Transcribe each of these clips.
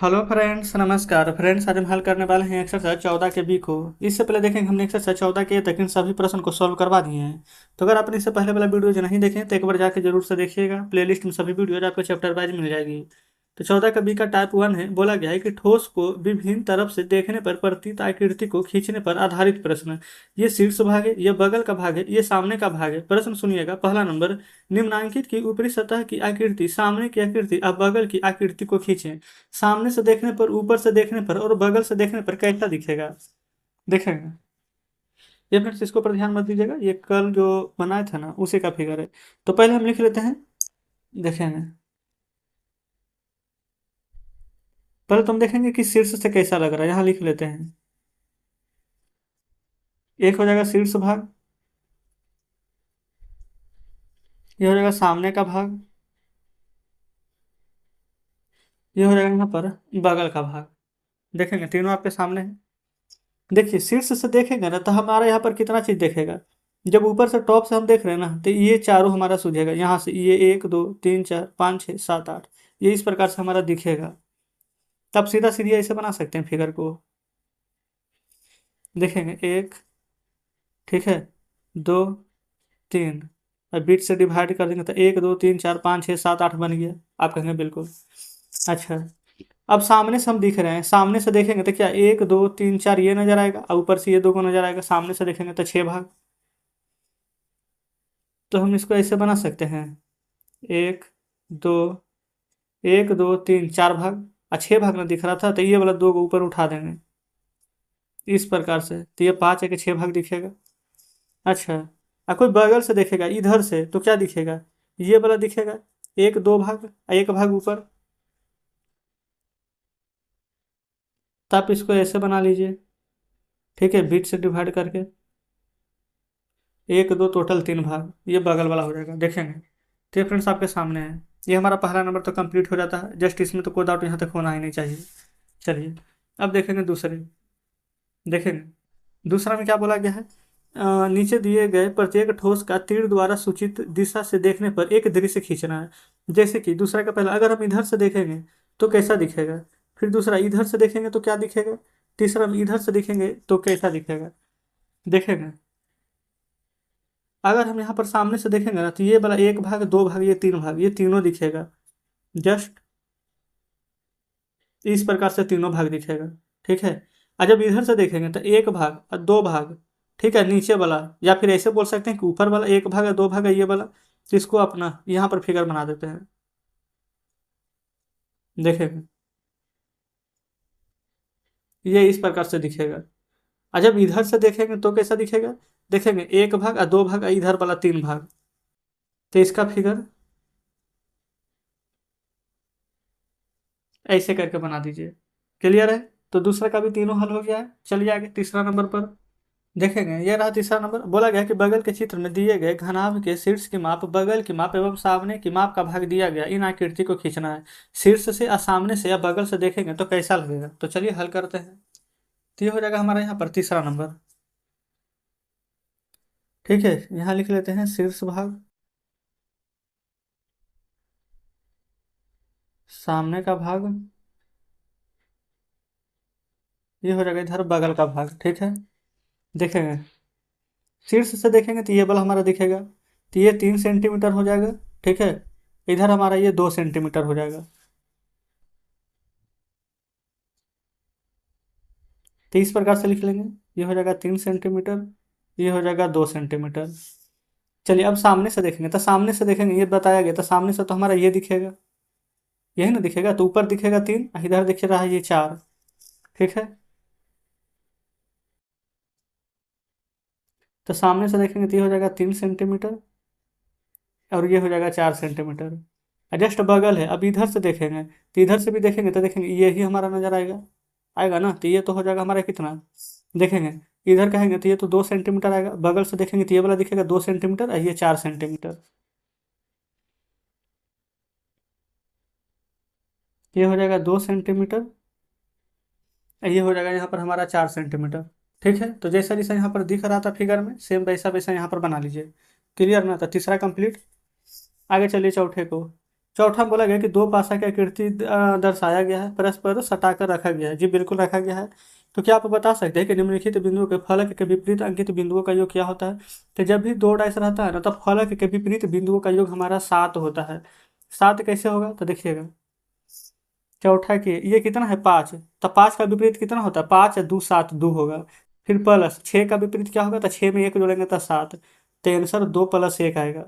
Hello friends, नमस्कार friends. आज हम हल करने वाले हैं एक्सरसाइज 14 के बी को। इससे पहले देखेंगे हमने एक्सरसाइज 14 के तक इन सभी प्रश्न को सॉल्व करवा दिए हैं। तो अगर आपने इससे पहले वाला वीडियो जो नहीं देखे तो एक बार जाके जरूर से देखिएगा। प्लेलिस्ट में सभी वीडियो आपको चैप्टर वाइज मिल जाएगी। तो 14 का बी का टाइप 1 है। बोला गया है कि ठोस को विभिन्न तरफ से देखने पर प्रतीत आकृति को खींचने पर आधारित प्रश्न। ये शीर्ष भाग है, ये बगल का भाग है, ये सामने का भाग है। प्रश्न सुनिएगा। पहला नंबर, निम्नांकित की ऊपरी सतह की आकृति, सामने की आकृति और बगल की आकृति को खींचें। सामने से देखने पर, ऊपर से देखने पर और बगल से देखने पर कैसा दिखेगा। देखेंगे ये फ्रेंड्स, इसको पर ध्यान मत दीजिएगा। ये कल जो बनाया था ना उसी का फिगर है। तो पहले हम लिख लेते हैं। देखेंगे पहले तुम देखेंगे कि शीर्ष से कैसा लग रहा है। यहाँ लिख लेते हैं। एक हो जाएगा शीर्ष भाग, ये हो जाएगा सामने का भाग, ये हो जाएगा यहाँ पर बगल का भाग। देखेंगे तीनों आपके सामने है। देखिए शीर्ष से देखेंगे ना तो हमारा यहाँ पर कितना चीज देखेगा। जब ऊपर से टॉप से हम देख रहे हैं ना तो ये चारों हमारा सूझेगा। यहाँ से ये 1 2 3 4 5 6 7 8, ये इस प्रकार से हमारा दिखेगा। तब सीधा सीधी ऐसे बना सकते हैं फिगर को। देखेंगे एक, ठीक है, दो, तीन, और बीच से डिवाइड कर देंगे तो 1 2 3 4 5 6 7 8 बन गया। आप कहेंगे बिल्कुल। अच्छा, अब सामने से हम दिख रहे हैं। सामने से देखेंगे तो क्या 1 2 3 4 ये नजर आएगा और ऊपर से ये दो को नजर आएगा। सामने से देखेंगे तो 6 भाग। तो हम इसको ऐसे बना सकते हैं। एक, दो, 1 2 3 4 भाग। 6 भाग में दिख रहा था तो ये वाला दो को ऊपर उठा देंगे इस प्रकार से। तो ये 5 है कि 6 भाग दिखेगा। अच्छा, कोई बगल से देखेगा इधर से तो क्या दिखेगा। ये वाला दिखेगा 1 2 भाग, 1 भाग ऊपर। तो आप इसको ऐसे बना लीजिए, ठीक है, बीच से डिवाइड करके। 1 2 टोटल 3 भाग, ये बगल वाला हो जाएगा। देखेंगे तो ये फ्रेंड्स आपके सामने है। ये हमारा पहला नंबर तो कंप्लीट हो जाता है। जस्ट इसमें तो कोई डाउट यहाँ तक होना ही नहीं चाहिए। चलिए अब देखेंगे दूसरे। देखेंगे दूसरा में क्या बोला गया है। नीचे दिए गए प्रत्येक ठोस का तीर द्वारा सूचित दिशा से देखने पर एक दृश्य खींचना है। जैसे कि दूसरा का पहला, अगर हम इधर से देखेंगे तो कैसा दिखेगा। फिर दूसरा इधर से देखेंगे तो क्या दिखेगा। तीसरा हम इधर से देखेंगे तो कैसा दिखेगा। देखेंगे अगर हम यहाँ पर सामने से देखेंगे ना तो ये वाला 1 भाग 2 भाग ये 3 भाग ये तीनों दिखेगा। जस्ट इस प्रकार से तीनों भाग दिखेगा, ठीक है। और जब इधर से देखेंगे तो 1 भाग और 2 भाग, ठीक है, नीचे वाला। या फिर ऐसे बोल सकते हैं कि ऊपर वाला 1 भाग या 2 भाग है ये वाला। तो इसको अपना यहाँ पर फिगर बना देते हैं। देखेंगे ये इस प्रकार से दिखेगा। और जब इधर से देखेंगे तो कैसा दिखेगा। देखेंगे 1 भाग और 2 भाग और इधर वाला 3 भाग। तो इसका फिगर ऐसे करके बना दीजिए। क्लियर है। तो दूसरा का भी तीनों हल हो गया है। चलिए आगे तीसरा नंबर पर। देखेंगे ये रहा तीसरा नंबर। बोला गया कि बगल के चित्र में दिए गए घनाभ के शीर्ष की माप, बगल की माप एवं सामने की माप का भाग दिया गया। इन आकृति को खींचना है। शीर्ष से या सामने से या बगल से देखेंगे तो कैसा लगेगा। तो चलिए हल करते हैं। तो ये हो जाएगा हमारा यहाँ पर तीसरा नंबर, ठीक है। यहाँ लिख लेते हैं शीर्ष भाग, सामने का भाग, ये हो जाएगा इधर बगल का भाग, ठीक है। देखेंगे शीर्ष से देखेंगे तो ये वाला हमारा दिखेगा। तो ये 3 सेंटीमीटर हो जाएगा, ठीक है। इधर हमारा ये 2 सेंटीमीटर हो जाएगा। तो इस प्रकार से लिख लेंगे। ये हो जाएगा 3 सेंटीमीटर, ये हो जाएगा 2 सेंटीमीटर। चलिए अब सामने से देखेंगे। तो सामने से देखेंगे ये बताया गया। तो सामने से तो हमारा ये दिखेगा, यही ना दिखेगा। तो ऊपर दिखेगा 3, इधर दिख रहा है ये 4, ठीक है। तो सामने से देखेंगे तो ये हो जाएगा 3 सेंटीमीटर और ये हो जाएगा 4 सेंटीमीटर। जस्ट बगल है। अब इधर से देखेंगे तो इधर से भी देखेंगे तो देखेंगे ये ही हमारा नजर आएगा। आएगा ना। तो ये तो हो जाएगा हमारा कितना। देखेंगे इधर कहेंगे तो ये तो 2 सेंटीमीटर आएगा। बगल से देखेंगे तो ये वाला दिखेगा 2 सेंटीमीटर और ये 4 सेंटीमीटर। ये हो जाएगा 2 सेंटीमीटर, ये हो जाएगा यहाँ पर हमारा 4 सेंटीमीटर, ठीक है। तो जैसा जैसा यहाँ पर दिख रहा था फिगर में सेम वैसा वैसा यहाँ पर बना लीजिए। क्लियर ना। तो तीसरा कंप्लीट। आगे चलिए चौथे को। चौथा बोला गया कि दो पासा की आकृति दर्शाया गया है, परस्पर सटाकर रखा गया है। जी बिल्कुल रखा गया है। तो क्या आप बता सकते हैं कि निम्नलिखित बिंदुओं के फलक के विपरीत अंकित बिंदुओं का योग क्या होता है? तो जब भी दो डाइस रहता है ना, तब फलक के विपरीत बिंदुओं का योग हमारा 7 होता है। 7 कैसे होगा तो देखिएगा, चौथा के ये कितना है 5, तो 5 का विपरीत कितना होता है? 5 2 7 2 होगा। फिर प्लस 6 का विपरीत क्या होगा? तो 6 में 1 जोड़ेंगे तो 7, तो आंसर 2 + 1 आएगा।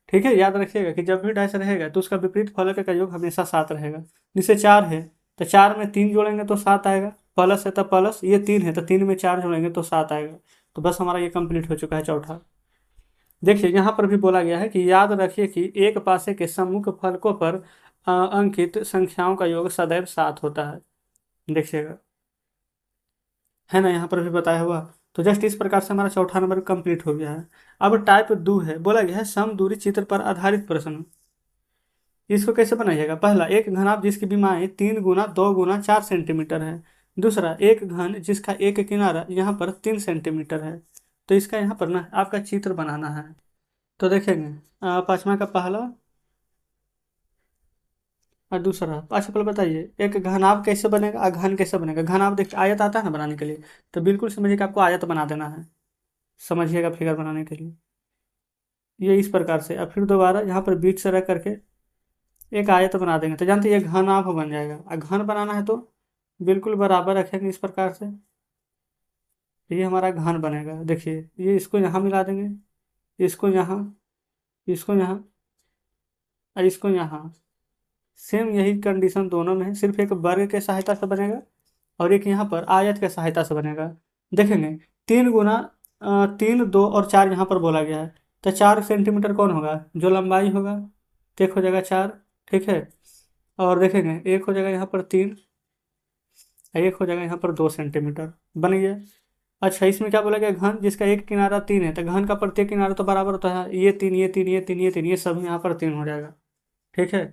ठीक है, याद रखिएगा कि जब भी डाइस रहेगा तो उसका विपरीत फलक का योग हमेशा 7 रहेगा। जैसे 4 है तो 4 में 3 जोड़ेंगे तो 7 आएगा, प्लस है तो प्लस, ये 3 है तो 3 में 4 जोड़ेंगे तो 7 आएगा। तो बस हमारा ये कंप्लीट हो चुका है चौथा। देखिए यहाँ पर भी बोला गया है कि याद रखिए कि एक पासे के सम्मुख फलकों पर अंकित संख्याओं का योग सदैव 7 होता है। देखिएगा, है ना, यहाँ पर भी बताया हुआ। तो जस्ट इस प्रकार से हमारा चौथा नंबर कंप्लीट हो गया है। अब टाइप 2 है, बोला गया है समदूरी चित्र पर आधारित प्रश्न। इसको कैसे बनाइएगा? पहला, एक घनाभ जिसकी विमाएं 3 × 2 × 4 सेंटीमीटर है। दूसरा, एक घन जिसका एक किनारा यहाँ पर 3 सेंटीमीटर है। तो इसका यहाँ पर ना आपका चित्र बनाना है। तो देखेंगे, पांचवा का पहला और दूसरा। अच्छा पहले बताइए, एक घनाभ कैसे बनेगा और घन कैसे बनेगा? घनाभ देखिए आयत आता है ना बनाने के लिए, तो बिल्कुल समझिए कि आपको आयत बना देना है। समझिएगा, फिगर बनाने के लिए ये इस प्रकार से। अब फिर दोबारा यहाँ पर बीच से रख करके एक आयत बना देंगे, तो जानते हैं ये घनाभ बन जाएगा। और घन बनाना है तो बिल्कुल बराबर रखेंगे इस प्रकार से, तो ये हमारा घन बनेगा। देखिए, ये इसको यहाँ मिला देंगे, इसको यहाँ, इसको यहाँ और इसको यहाँ। सेम यही कंडीशन दोनों में है, सिर्फ एक वर्ग के सहायता से बनेगा और एक यहाँ पर आयत के सहायता से बनेगा। देखेंगे, 3 × 2 और 4 यहाँ पर बोला गया है, तो 4 सेंटीमीटर कौन होगा? जो लंबाई होगा, तो एक हो जाएगा 4। ठीक है, और देखेंगे एक हो जाएगा यहाँ पर 3, एक हो जाएगा यहाँ पर 2 सेंटीमीटर। बन गया। अच्छा, इसमें क्या बोला गया? घन जिसका एक किनारा 3 है, तो घन का प्रत्येक किनारा तो बराबर होता है, ये 3 ये 3 ये 3 ये 3, ये सब यहाँ पर 3 हो जाएगा। ठीक है,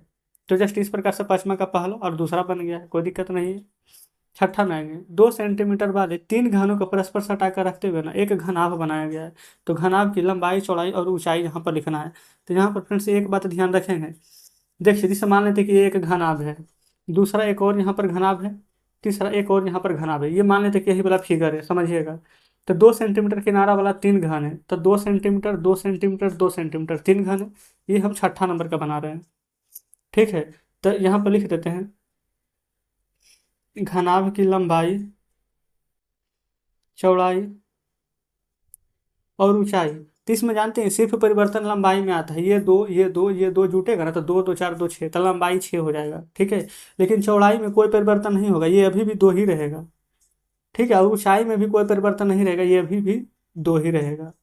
तो जस्ट इस प्रकार से पांचवा का पहला और दूसरा बन गया है, कोई दिक्कत नहीं है। छठा में आएंगे, 2 सेंटीमीटर वाले 3 घनों को परस्पर सटाकर रखते हुए ना एक घनाभ बनाया गया है। तो घनाभ की लंबाई, चौड़ाई और ऊंचाई यहाँ पर लिखना है। तो यहाँ पर फ्रेंड्स एक बात ध्यान रखेंगे, देखिए जिसे मान लेते हैं कि ये एक घनाभ है, दूसरा एक और यहाँ पर घनाभ है, तीसरा एक और यहाँ पर घनाभ है, ये मान लेते हैं कि यही वाला फिगर है, समझिएगा। तो 2 सेंटीमीटर किनारा वाला 3 घन है, तो 2 सेंटीमीटर 2 सेंटीमीटर 2 सेंटीमीटर 3 घन है। ये हम छठा नंबर का बना रहे हैं। ठीक है, तो यहाँ पर लिख देते हैं घनाभ की लंबाई, चौड़ाई और ऊंचाई। तो इसमें जानते हैं सिर्फ परिवर्तन लंबाई में आता है, ये दो ये दो ये दो जुटेगा ना, तो 2 2 4 2 6, तो लंबाई 6 हो जाएगा। ठीक है, लेकिन चौड़ाई में कोई परिवर्तन नहीं होगा, ये अभी भी 2 ही रहेगा। ठीक है, और ऊंचाई में भी कोई परिवर्तन नहीं रहेगा, ये अभी भी 2 ही रहेगा।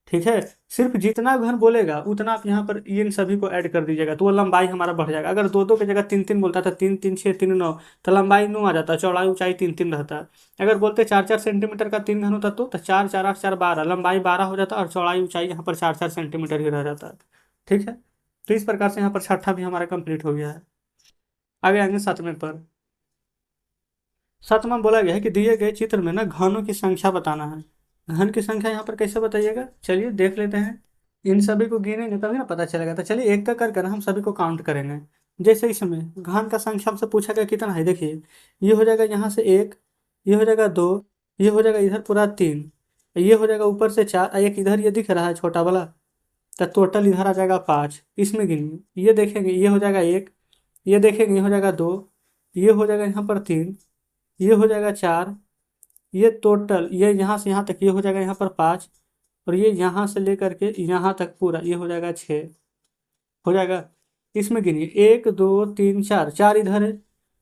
ठीक है, सिर्फ जितना घन बोलेगा उतना आप यहाँ पर इन सभी को ऐड कर दीजिएगा, तो वो लंबाई हमारा बढ़ जाएगा। अगर 2 2 की जगह 3 3 बोलता था, 3 3 6 3 9, तो लंबाई 9 आ जाता, चौड़ाई ऊंचाई 3 3 रहता। अगर बोलते 4 4 सेंटीमीटर का 3 घन होता तो 4 4 8 4 12, लंबाई 12 हो जाता और चौड़ाई ऊंचाई यहाँ पर 4 4 सेंटीमीटर ही रह जाता। ठीक है, तो इस प्रकार से यहाँ पर छठा भी हमारा कंप्लीट हो गया है। आगे आएंगे सातवें पर। सातवां बोला गया है कि दिए गए चित्र में ना घनों की संख्या बताना है। घन की संख्या यहाँ पर कैसे बताइएगा, चलिए देख लेते हैं। इन सभी को गिनेंगे तभी ना पता चलेगा, तो चलिए एक का करके ना हम सभी को काउंट करेंगे। जैसे इसमें घन का संख्या हमसे पूछा गया कितना है, देखिए ये हो जाएगा यहाँ से 1, ये हो जाएगा 2, ये हो जाएगा इधर पूरा 3, ये हो जाएगा ऊपर से 4, एक इधर ये दिख रहा है छोटा वाला, तो टोटल इधर आ जाएगा 5। इसमें गिनिए, ये देखेंगे ये हो जाएगा 1, ये देखेंगे ये हो जाएगा 2, ये हो जाएगा यहाँ पर 3, ये हो जाएगा 4, ये टोटल ये यहाँ से यहाँ तक ये हो जाएगा यहाँ पर 5, और ये यहाँ से लेकर के यहाँ तक पूरा ये हो जाएगा 6 हो जाएगा। इसमें गिनिए 1 2 3 4, 4 इधर है।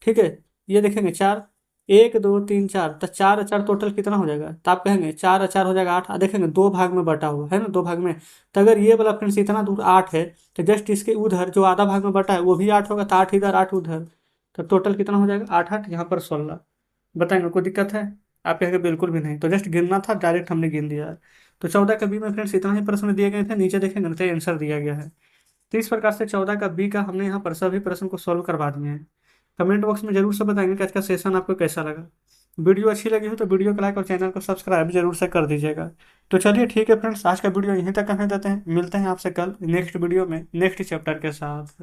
ठीक है, ये देखेंगे 4, 1 2 3 4, तो 4 4 टोटल कितना हो जाएगा, तो आप कहेंगे 4 4 हो जाएगा 8। देखेंगे 2 भाग में बटा हुआ है ना, 2 भाग में। तो अगर ये वाला फ्रेंड्स इतना दूर 8 है, तो जस्ट इसके उधर जो आधा भाग में बटा है वो भी 8 होगा, तो 8 इधर 8 उधर, तो टोटल कितना हो जाएगा 8 8 यहाँ पर 16। बताएंगे कोई दिक्कत है? आप कहेंगे बिल्कुल भी नहीं, तो जस्ट गिनना था, डायरेक्ट हमने गिन दिया है। तो 14 का बी में फ्रेंड्स इतना ही प्रश्न दिए गए थे, नीचे देखेंगे ना तो आंसर दिया गया है। तो इस प्रकार से 14 का बी का हमने यहाँ पर सभी प्रश्न को सॉल्व करवा दिए हैं। कमेंट बॉक्स में जरूर से बताएंगे कि आज का सेशन आपको कैसा लगा। वीडियो अच्छी लगी हो तो वीडियो को लाइक और चैनल को सब्सक्राइब जरूर से कर दीजिएगा। तो चलिए ठीक है फ्रेंड्स, आज का वीडियो यहीं तक कहने देते हैं, मिलते हैं आपसे कल नेक्स्ट वीडियो में नेक्स्ट चैप्टर के साथ।